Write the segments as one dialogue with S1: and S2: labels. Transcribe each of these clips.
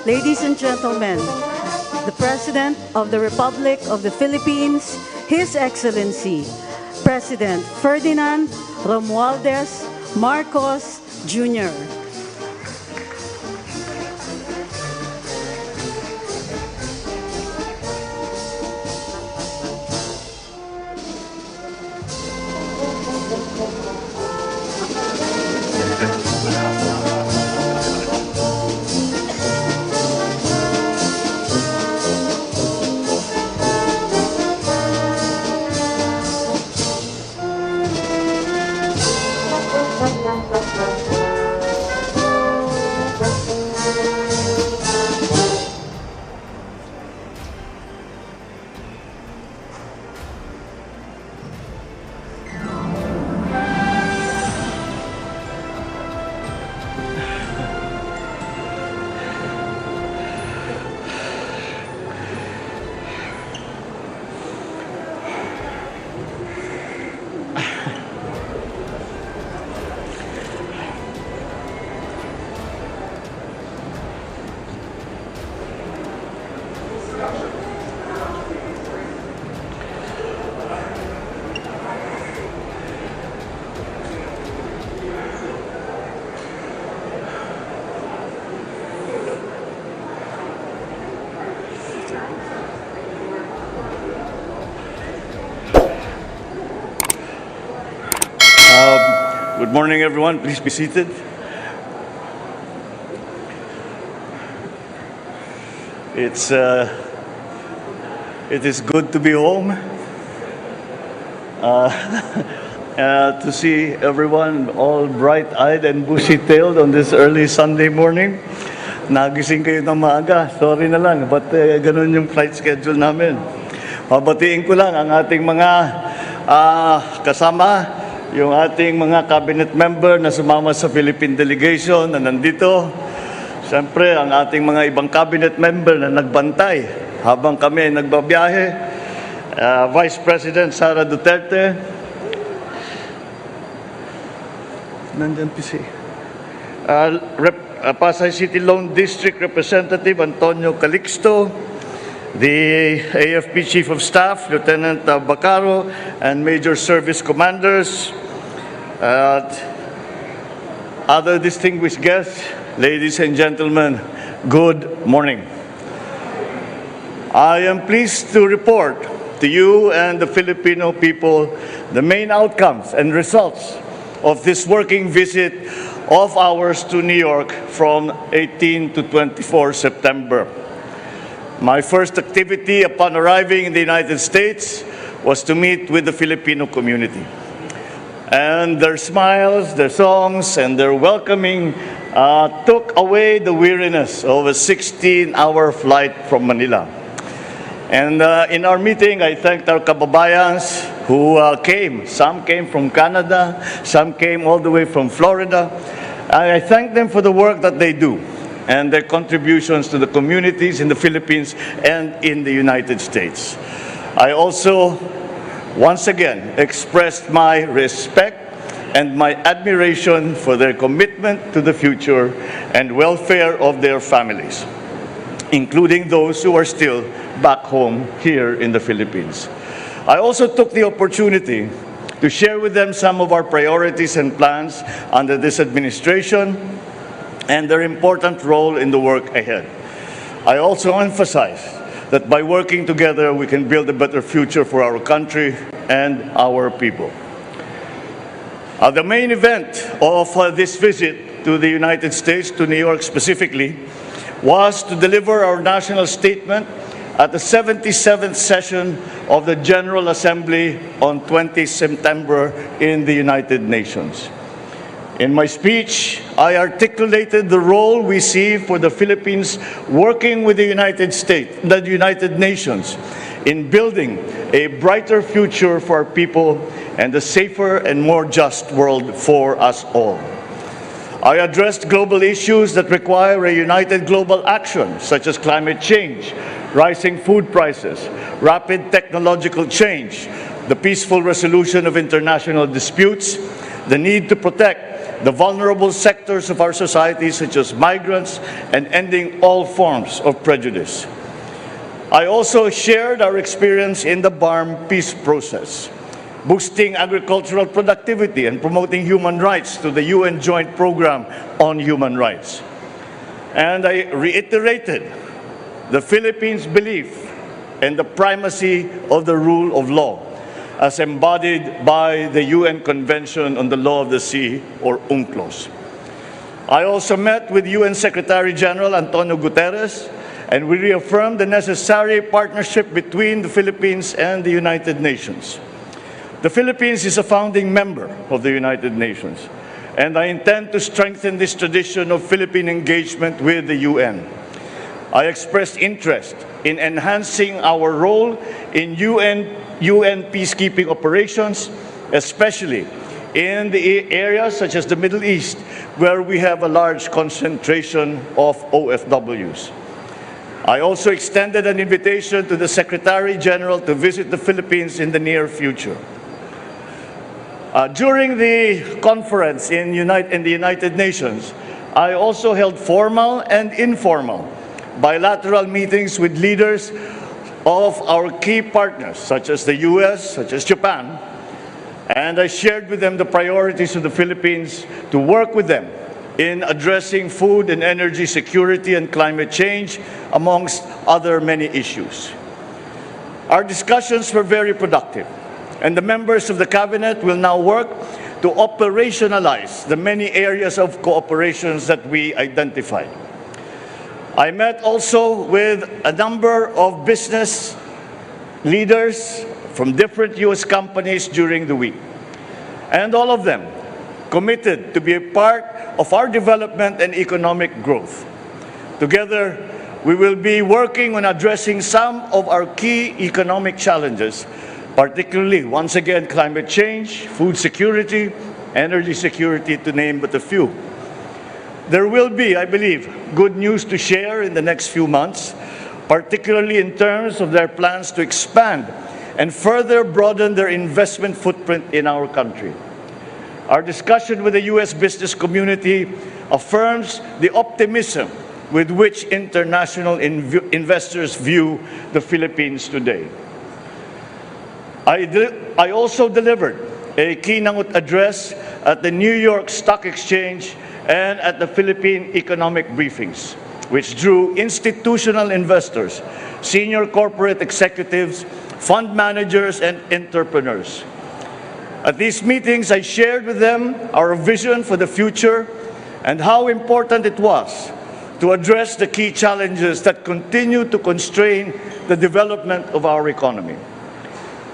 S1: ladies and gentlemen, the President of the Republic of the Philippines, His Excellency, President Ferdinand Romualdez Marcos Jr.
S2: Good morning, everyone. Please be seated. It is good to be home, to see everyone all bright-eyed and bushy-tailed on this early Sunday morning. Nagising kayo ng maaga. Sorry na lang, but ganun yung flight schedule namin. Babatiin ko lang ang ating mga kasama, yung ating mga cabinet member na sumama sa Philippine delegation na nandito. Siyempre, ang ating mga ibang cabinet member na nagbantay habang kami nagbabiyahe. Vice President Sara Duterte. Nandiyan PC. Pasay City Lone District Representative Antonio Calixto. The AFP Chief of Staff, Lieutenant Bacaro, and Major Service Commanders, other distinguished guests, ladies and gentlemen, good morning. I am pleased to report to you and the Filipino people the main outcomes and results of this working visit of ours to New York from 18 to 24 September. My first activity upon arriving in the United States was to meet with the Filipino community. And their smiles, their songs, and their welcoming took away the weariness of a 16-hour flight from Manila. And in our meeting, I thanked our kababayans who came. Some came from Canada, some came all the way from Florida. And I thank them for the work that they do and their contributions to the communities in the Philippines and in the United States. I also, once again, expressed my respect and my admiration for their commitment to the future and welfare of their families, including those who are still back home here in the Philippines. I also took the opportunity to share with them some of our priorities and plans under this administration and their important role in the work ahead. I also emphasize that by working together, we can build a better future for our country and our people. The main event of this visit to the United States, to New York specifically, was to deliver our national statement at the 77th session of the General Assembly on 20 September in the United Nations. In my speech, I articulated the role we see for the Philippines working with the United Nations in building a brighter future for our people and a safer and more just world for us all. I addressed global issues that require a united global action, such as climate change, rising food prices, rapid technological change, the peaceful resolution of international disputes, the need to protect the vulnerable sectors of our society, such as migrants, and ending all forms of prejudice. I also shared our experience in the BARM peace process, boosting agricultural productivity and promoting human rights through the UN Joint Program on Human Rights. And I reiterated the Philippines' belief in the primacy of the rule of law, as embodied by the UN Convention on the Law of the Sea, or UNCLOS. I also met with UN Secretary General Antonio Guterres, and we reaffirmed the necessary partnership between the Philippines and the United Nations. The Philippines is a founding member of the United Nations, and I intend to strengthen this tradition of Philippine engagement with the UN. I expressed interest in enhancing our role in UN peacekeeping operations, especially in the areas such as the Middle East, where we have a large concentration of OFWs. I also extended an invitation to the Secretary General to visit the Philippines in the near future. During the conference in the United Nations, I also held formal and informal bilateral meetings with leaders of our key partners, such as the US, such as Japan, and I shared with them the priorities of the Philippines to work with them in addressing food and energy security and climate change, amongst other many issues. Our discussions were very productive, and the members of the Cabinet will now work to operationalize the many areas of cooperations that we identified. I met also with a number of business leaders from different US companies during the week, and all of them committed to be a part of our development and economic growth. Together, we will be working on addressing some of our key economic challenges, particularly, once again, climate change, food security, energy security, to name but a few. There will be, I believe, good news to share in the next few months, particularly in terms of their plans to expand and further broaden their investment footprint in our country. Our discussion with the U.S. business community affirms the optimism with which international investors view the Philippines today. I also delivered a keynote address at the New York Stock Exchange and at the Philippine economic briefings, which drew institutional investors, senior corporate executives, fund managers, and entrepreneurs. At these meetings, I shared with them our vision for the future and how important it was to address the key challenges that continue to constrain the development of our economy.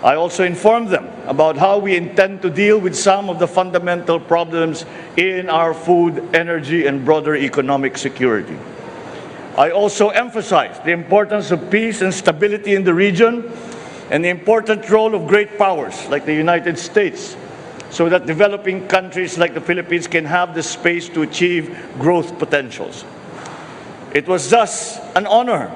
S2: I also informed them about how we intend to deal with some of the fundamental problems in our food, energy, and broader economic security. I also emphasized the importance of peace and stability in the region and the important role of great powers like the United States, so that developing countries like the Philippines can have the space to achieve growth potentials. It was thus an honor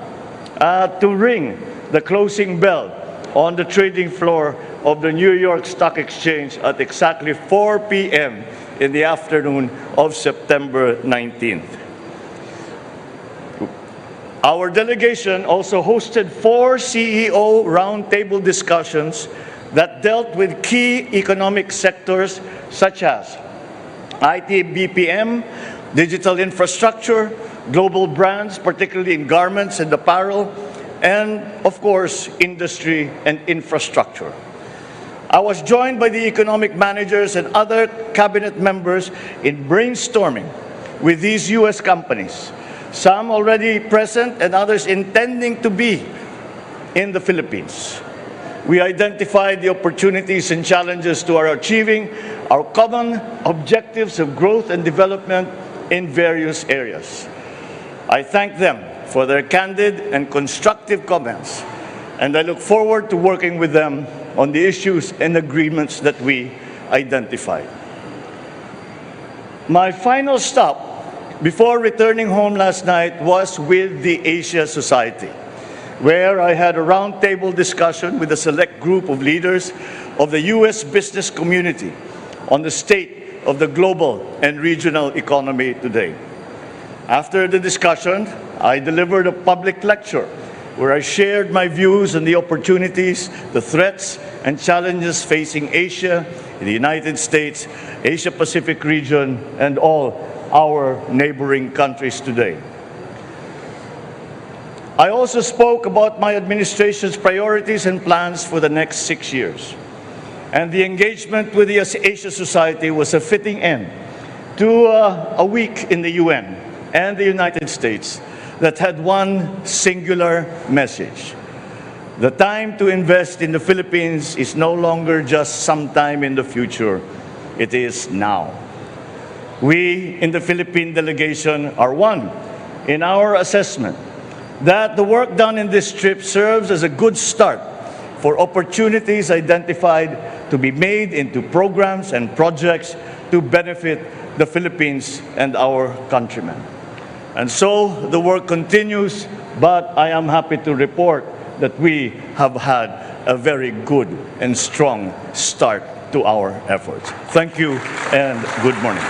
S2: to ring the closing bell on the trading floor of the New York Stock Exchange at exactly 4 p.m. in the afternoon of September 19th. Our delegation also hosted 4 CEO roundtable discussions that dealt with key economic sectors such as IT BPM, digital infrastructure, global brands, particularly in garments and apparel, and, of course, industry and infrastructure. I was joined by the economic managers and other cabinet members in brainstorming with these U.S. companies, some already present and others intending to be in the Philippines. We identified the opportunities and challenges to our achieving our common objectives of growth and development in various areas. I thank them for their candid and constructive comments, and I look forward to working with them on the issues and agreements that we identified. My final stop before returning home last night was with the Asia Society, where I had a roundtable discussion with a select group of leaders of the U.S. business community on the state of the global and regional economy today. After the discussion, I delivered a public lecture where I shared my views on the opportunities, the threats, and challenges facing Asia, the United States, Asia-Pacific region, and all our neighboring countries today. I also spoke about my administration's priorities and plans for the next 6 years. And the engagement with the Asia Society was a fitting end to a week in the UN and the United States that had one singular message. The time to invest in the Philippines is no longer just sometime in the future, it is now. We in the Philippine delegation are one in our assessment that the work done in this trip serves as a good start for opportunities identified to be made into programs and projects to benefit the Philippines and our countrymen. And so the work continues, but I am happy to report that we have had a very good and strong start to our efforts. Thank you and good morning.